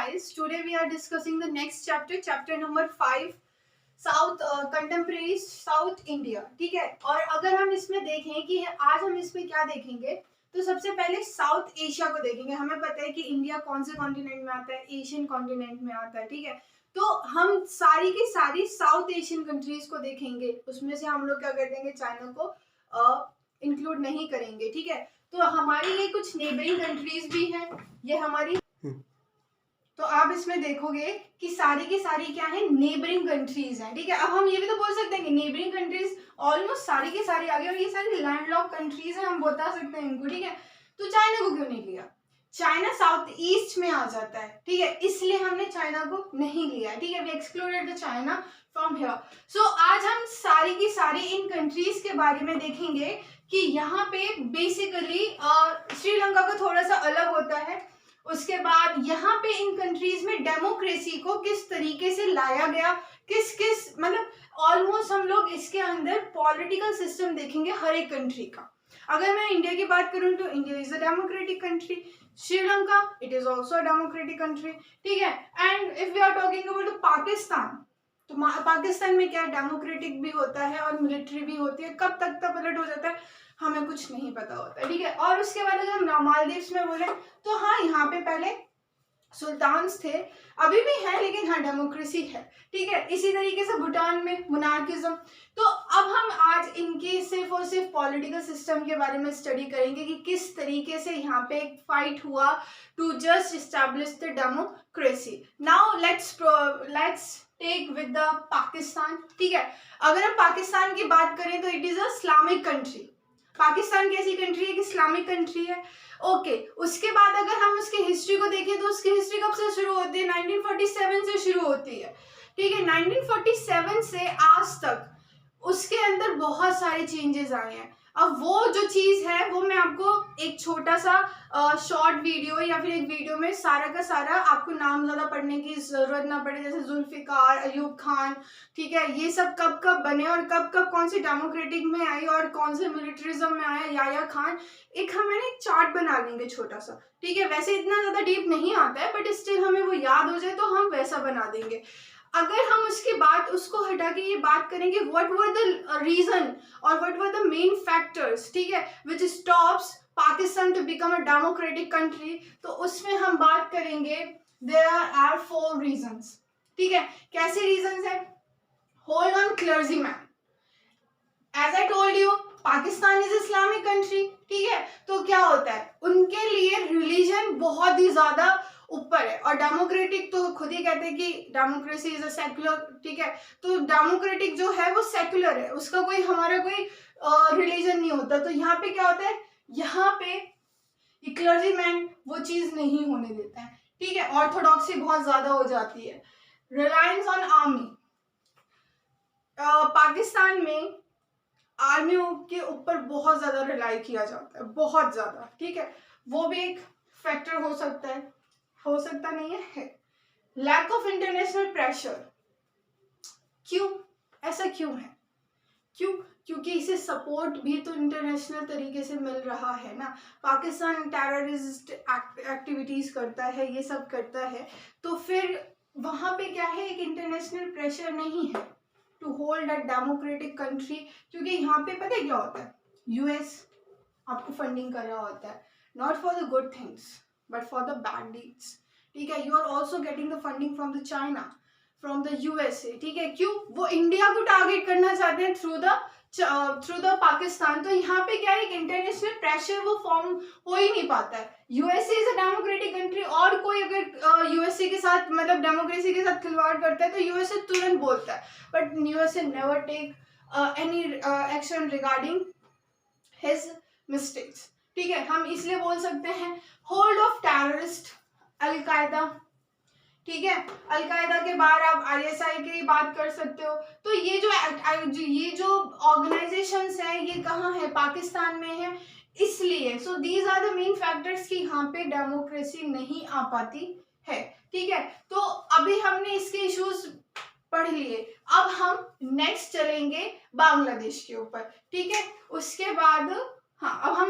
guys. Today we are discussing the next chapter, chapter number 5, south contemporary south India. ठीक है. और अगर हम इसमें देखें कि आज हम इसमें क्या देखेंगे, तो सबसे पहले साउथ एशिया को देखेंगे. हमें पता है कि इंडिया कौन से कॉन्टिनेंट में आता है, एशियन कॉन्टिनेंट में आता है. ठीक है. तो हम सारी की सारी साउथ एशियन कंट्रीज को देखेंगे. उसमें से हम लोग क्या कर देंगे, चाइना को इंक्लूड नहीं करेंगे. ठीक है. तो हमारी ये कुछ नेबरिंग कंट्रीज भी हैं. ये हमारी तो आप इसमें देखोगे कि सारी की सारी क्या है, नेबरिंग कंट्रीज हैं. ठीक है. अब हम ये भी तो बोल सकते हैं कि नेबरिंग कंट्रीज ऑलमोस्ट सारी की सारी आ गई, और ये सारी लैंडलॉक कंट्रीज हैं, हम बता सकते हैं इनको. ठीक है. तो चाइना को क्यों नहीं लिया? चाइना साउथ ईस्ट में आ जाता है. ठीक है. इसलिए हमने चाइना को नहीं लिया. ठीक है. We excluded the China from here. So आज हम सारी की सारी इन कंट्रीज के बारे में देखेंगे कि यहाँ पे बेसिकली श्रीलंका का थोड़ा सा अलग होता है. उसके बाद यहाँ पे इन कंट्रीज में डेमोक्रेसी को किस तरीके से लाया गया, किस किस मतलब ऑलमोस्ट हम लोग इसके अंदर पॉलिटिकल सिस्टम देखेंगे हर एक कंट्री का. अगर मैं इंडिया की बात करूं तो India is a democratic country. Sri Lanka it is also a democratic country. ठीक है. And if we are talking about Pakistan, तो पाकिस्तान में क्या डेमोक्रेटिक भी होता है और मिलिट्री भी होती है. कब तक का पलट हो जाता है हमें कुछ नहीं पता होता है. ठीक है. और उसके बाद अगर हम मालदीव्स में बोले तो हाँ, यहाँ पे पहले सुल्तान्स थे, अभी भी है, लेकिन हाँ डेमोक्रेसी है. ठीक है. इसी तरीके से भूटान में मोनार्किज्म. तो अब हम आज इनके सिर्फ और सिर्फ पॉलिटिकल सिस्टम के बारे में स्टडी करेंगे कि किस तरीके से यहाँ पे एक फाइट हुआ to just establish the democracy. Now let's take with the Pakistan. ठीक है. अगर हम पाकिस्तान की बात करें तो it is a Islamic country. Pakistan कैसी कंट्री है कि इस्लामिक कंट्री है. ओके. उसके बाद अगर हम उसकी हिस्ट्री को देखें तो उसकी हिस्ट्री कब से शुरू होती है, 1947 से शुरू होती है. ठीक है. 1947 से आज तक उसके अंदर बहुत सारे चेंजेस आए हैं. अब वो जो चीज है वो मैं आपको एक छोटा सा शॉर्ट वीडियो या फिर एक वीडियो में सारा का सारा, आपको नाम ज्यादा पढ़ने की जरूरत ना पड़े, जैसे जुल्फिकार, अयूब खान. ठीक है. ये सब कब कब बने और कब कब कौन सी डेमोक्रेटिक में आई और कौन से मिलिट्रिज्म में आया, याया खान, एक हम एक चार्ट बना लेंगे छोटा सा. ठीक है. वैसे इतना ज्यादा डीप नहीं आता है, बट स्टिल हमें वो याद हो जाए तो हम वैसा बना देंगे. अगर हम उसकी बात उसको हटा के ये बात करेंगे व्हाट वर द रीजन और what were the main factors, ठीक है, which stops Pakistan to become a democratic country, तो उसमें हम बात करेंगे देयर आर 4 रीजंस. ठीक है. कैसे रीजंस है? Hold on clergyman. As I told you, Pakistan is Islamic country. ठीक है. तो क्या होता है, उनके लिए रिलीजन बहुत ही ज्यादा ऊपर है, और डेमोक्रेटिक तो खुद ही कहते हैं कि डेमोक्रेसी इज अ सेक्युलर. ठीक है. तो डेमोक्रेटिक जो है वो सेक्युलर है, उसका कोई हमारा कोई रिलीजन नहीं होता. तो यहाँ पे क्या होता है, यहाँ पे क्लर्जीमैन वो चीज नहीं होने देता है. ठीक है. ऑर्थोडॉक्सी बहुत ज्यादा हो जाती है. Reliance on army. पाकिस्तान में आर्मी के ऊपर बहुत ज्यादा रिलाई किया जाता है, बहुत ज्यादा. ठीक है. वो भी एक फैक्टर हो सकता है, हो सकता नहीं है. Lack of international pressure. क्यों ऐसा क्यों है? क्यों? क्योंकि इसे सपोर्ट भी तो इंटरनेशनल तरीके से मिल रहा है ना. पाकिस्तान टेररिस्ट एक्टिविटीज करता है, ये सब करता है, तो फिर वहां पे क्या है, एक इंटरनेशनल प्रेशर नहीं है to hold a democratic country. क्योंकि यहाँ पे पता है क्या होता है, यूएस आपको फंडिंग कर रहा होता है, not for the good things but for the bad deeds. ठीक है. You are also getting the funding from the China, from the USA. ठीक है. क्यों? वो इंडिया को टारगेट करना चाहते हैं थ्रू द पाकिस्तान. तो यहाँ पे क्या है, एक इंटरनेशनल प्रेशर वो फॉर्म हो ही नहीं पाता है. USA is a democratic country, और कोई अगर यूएसए के साथ मतलब डेमोक्रेसी के साथ खिलवाड़ करता है तो यूएसए तुरंत बोलता है, but USA never take any action regarding his mistakes. ठीक है. हम इसलिए बोल सकते हैं होल्ड ऑफ टेररिस्ट अलकायदा. ठीक है. अलकायदा के बाद आप आईएसआई की बात कर सकते हो. तो ये जो ऑर्गेनाइजेशंस है ये कहाँ है, पाकिस्तान में है. इसलिए so these are the main factors कि यहाँ पे डेमोक्रेसी नहीं आ पाती है. ठीक है. तो अभी हमने इसके इश्यूज पढ़ लिए. अब हम नेक्स्ट चलेंगे बांग्लादेश के ऊपर. ठीक है. उसके बाद हाँ, अब हम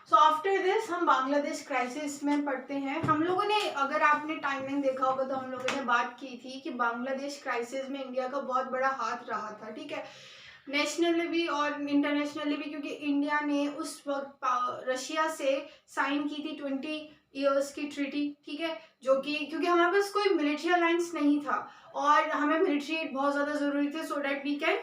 सो आफ्टर दिस हम बांग्लादेश क्राइसिस में पढ़ते हैं। हम लोगों ने, अगर आपने टाइमलाइन देखा होगा तो हम लोगों ने बात की थी कि बांग्लादेश क्राइसिस में इंडिया का बहुत बड़ा हाथ रहा था, ठीक है, नेशनली भी और इंटरनेशनली भी, क्योंकि इंडिया ने उस वक्त रशिया से साइन की थी 20 ईयर्स की ट्रीटी, ठीक है, जो कि क्योंकि हमारे पास कोई मिलिट्री अलायंस नहीं था और हमें मिलिट्री एड बहुत ज़्यादा ज़रूरी थे, so that we can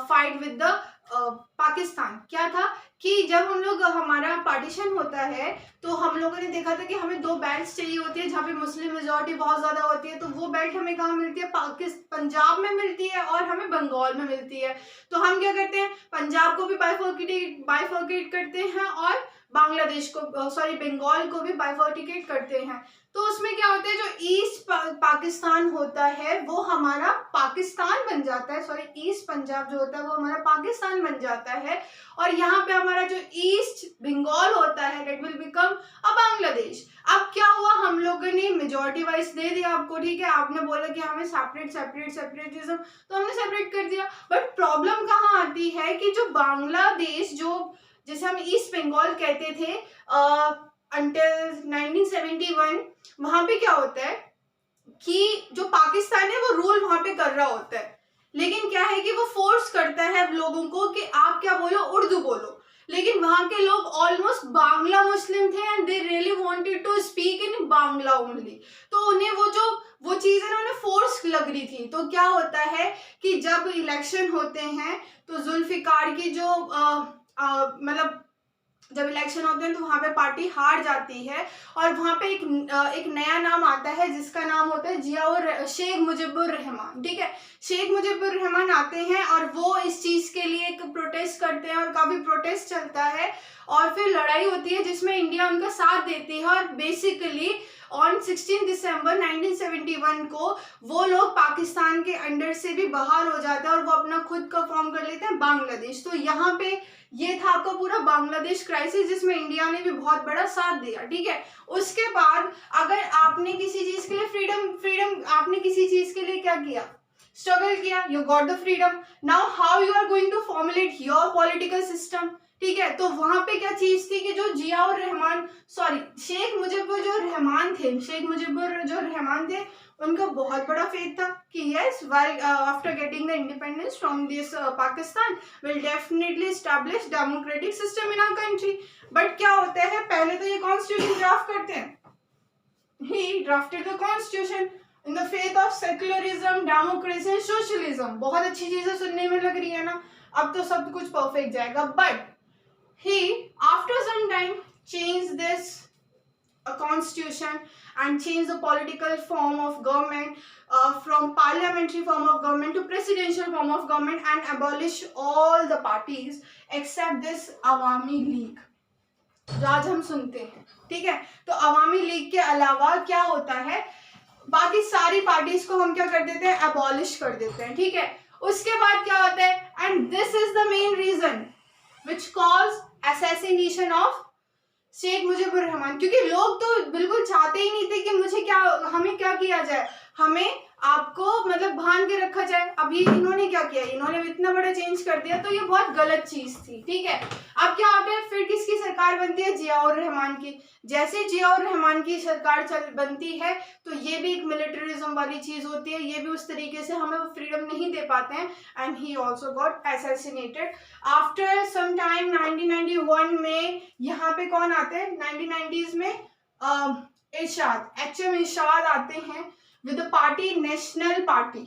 fight with the Pakistan. क्या था कि जब हम लोग, हमारा पार्टीशन होता है तो हम लोगों ने देखा था कि हमें 2 बेल्ट्स चाहिए होती है जहाँ पे मुस्लिम मेजॉरिटी बहुत ज़्यादा होती है, तो वो बेल्ट हमें कहाँ मिलती है, पंजाब में मिलती है और हमें बंगाल में मिलती है। तो हम क्या करते हैं, पंजाब को भी बाइफर्केट करते हैं और बांग्लादेश को, सॉरी, बंगाल को भी बाइफर्केट करते हैं। तो उसमें क्या होता है, जो ईस्ट पाकिस्तान होता है वो हमारा पाकिस्तान बन जाता है, सॉरी, ईस्ट पंजाब जो होता है वो हमारा पाकिस्तान बन जाता है, और यहाँ पे हमारा जो ईस्ट बंगाल होता है that will become a Bangladesh. अब क्या हुआ, हम लोगों ने मेजॉरिटी वाइज दे दिया आपको, ठीक है, आपने बोला कि हमें सेपरेटिज्म, तो हमने सेपरेट कर दिया। बट प्रॉब्लम कहाँ आती है कि जो बांग्लादेश, जो जैसे हम ईस्ट बंगाल कहते थे अंटिल 1971, वहां पे क्या होता है कि जो पाकिस्तान है वो रूल वहां पे कर रहा होता है, लेकिन क्या है कि वो फोर्स करता है लोगों को कि आप क्या बोलो, उर्दू बोलो, लेकिन वहां के लोग ऑलमोस्ट बांग्ला मुस्लिम थे and they really wanted to speak in Bangla only, तो उन्हें वो चीज है ना, उन्हें फोर्स लग रही थी। तो क्या होता है कि जब इलेक्शन होते हैं तो जुल्फिकार की जो मतलब जब इलेक्शन होते हैं तो वहां पे पार्टी हार जाती है और वहां पे एक नया नाम आता है जिसका नाम होता है शेख मुजीबुर रहमान, ठीक है, शेख मुजीबुर रहमान आते हैं और वो इस चीज के लिए एक प्रोटेस्ट करते हैं और काफी प्रोटेस्ट चलता है और फिर लड़ाई होती है जिसमें इंडिया उनका साथ देती है और बेसिकली ऑन 16 दिसंबर 1971 को वो लोग पाकिस्तान के अंडर से भी बाहर हो जाते हैं और वो अपना खुद का फॉर्म कर लेते हैं बांग्लादेश। तो यहाँ पे ये था आपका पूरा बांग्लादेश क्राइसिस जिसमें इंडिया ने भी बहुत बड़ा साथ दिया, ठीक है। उसके बाद अगर आपने किसी चीज के लिए फ्रीडम आपने किसी चीज के लिए क्या किया, स्ट्रगल किया, you got the freedom, now how you are going to formulate your political system, ठीक है। तो वहां पे क्या चीज थी कि जो जियाउर रहमान, सॉरी, शेख मुजीबुर जो रहमान थे, शेख मुजीबुर जो रहमान थे, उनका बहुत बड़ा फेथ था कि yes, while after getting the independence from this Pakistan will definitely establish democratic system in our country. But क्या होता है, पहले तो ये कॉन्स्टिट्यूशन ड्राफ्ट करते हैं, he drafted the constitution in the faith of secularism, democracy and socialism. बहुत अच्छी चीजें सुनने में लग रही है ना, अब तो सब कुछ परफेक्ट जाएगा। But he after some time changed this constitution and changed the political form of government from parliamentary form of government to presidential form of government and abolish all the parties except this Awami League जो आज हम सुनते हैं, ठीक है। तो अवामी league के अलावा क्या होता है, बाकी सारी पार्टीज को हम क्या कर देते हैं, अबॉलिश कर देते हैं, ठीक है। उसके बाद क्या होता है, and this is the main reason which caused assassination of Sheikh Mujibur Rahman, क्योंकि लोग तो बिल्कुल चाहते ही नहीं थे कि हमें क्या किया जाए, हमें आपको मतलब भान के रखा जाए। अब ये इन्होंने क्या किया, इन्होंने इतना बड़ा चेंज कर दिया, तो ये बहुत गलत चीज थी, ठीक है। अब क्या होता है, फिर किसकी सरकार बनती है, जियाउर रहमान की। जैसे जियाउर रहमान की सरकार बनती है तो ये भी एक मिलिटरिज्म वाली चीज होती है, ये भी उस तरीके से हमें फ्रीडम नहीं दे पाते हैं and he also got assassinated after some time. 1991 में यहाँ पे कौन आते हैं, 1990s में इरशाद, HM इरशाद आते हैं with the party National Party,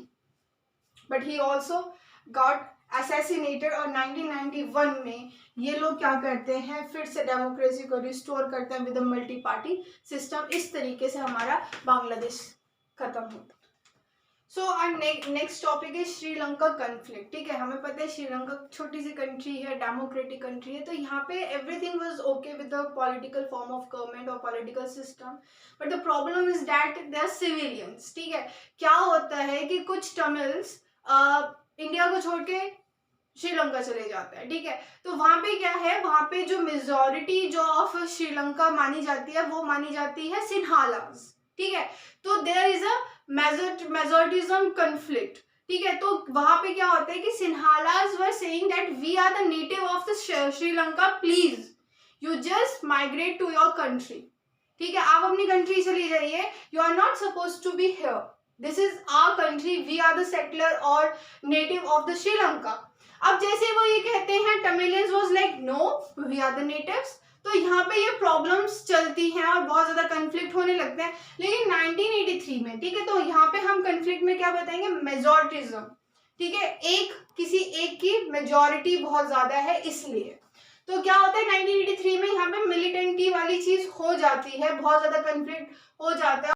but he also got assassinated। और 1991 में ये लोग क्या करते हैं, फिर से डेमोक्रेसी को रिस्टोर करते हैं विद मल्टी पार्टी सिस्टम। इस तरीके से हमारा बांग्लादेश खत्म होता है। सो आवर नेक्स्ट टॉपिक है श्रीलंका कन्फ्लिक्ट, ठीक है। हमें पता है श्रीलंका छोटी सी कंट्री है, डेमोक्रेटिक कंट्री है, तो यहाँ पे everything was okay with the political form of government और political system, but the problem is that they are civilians, ठीक है। क्या होता है कि कुछ तमिल्स इंडिया को छोड़ के श्रीलंका चले जाता है, ठीक है। तो वहां पे क्या है, वहां पे जो मेजॉरिटी जो ऑफ श्रीलंका मानी जाती है वो मानी जाती है सिन्हालास, ठीक है। तो there is a majoritism conflict, ठीक है। तो वहां पे क्या होता है कि Sinhalas were saying that we are the native of the Sri Lanka, please you just migrate to your country, ठीक है, आप अपनी कंट्री चली जाइए, you are not suppose to be here, this is our country, we are the settler और native of the Sri Lanka. अब जैसे वो ये कहते हैं, Tamilians was like no we are the natives, तो यहाँ पे ये प्रॉब्लम्स चलती हैं और बहुत ज्यादा कंफ्लिक्ट होने लगते हैं। लेकिन 1983 में, ठीक है, तो यहाँ पे हम कंफ्लिक्ट में क्या बताएंगे, मेजोरिटिज्म, ठीक है, किसी एक की मेजोरिटी बहुत ज्यादा है इसलिए। तो क्या होता है 1983 में यहाँ पे मिलिटेंटी वाली चीज हो जाती है, बहुत ज्यादा कंफ्लिक्ट हो जाता है।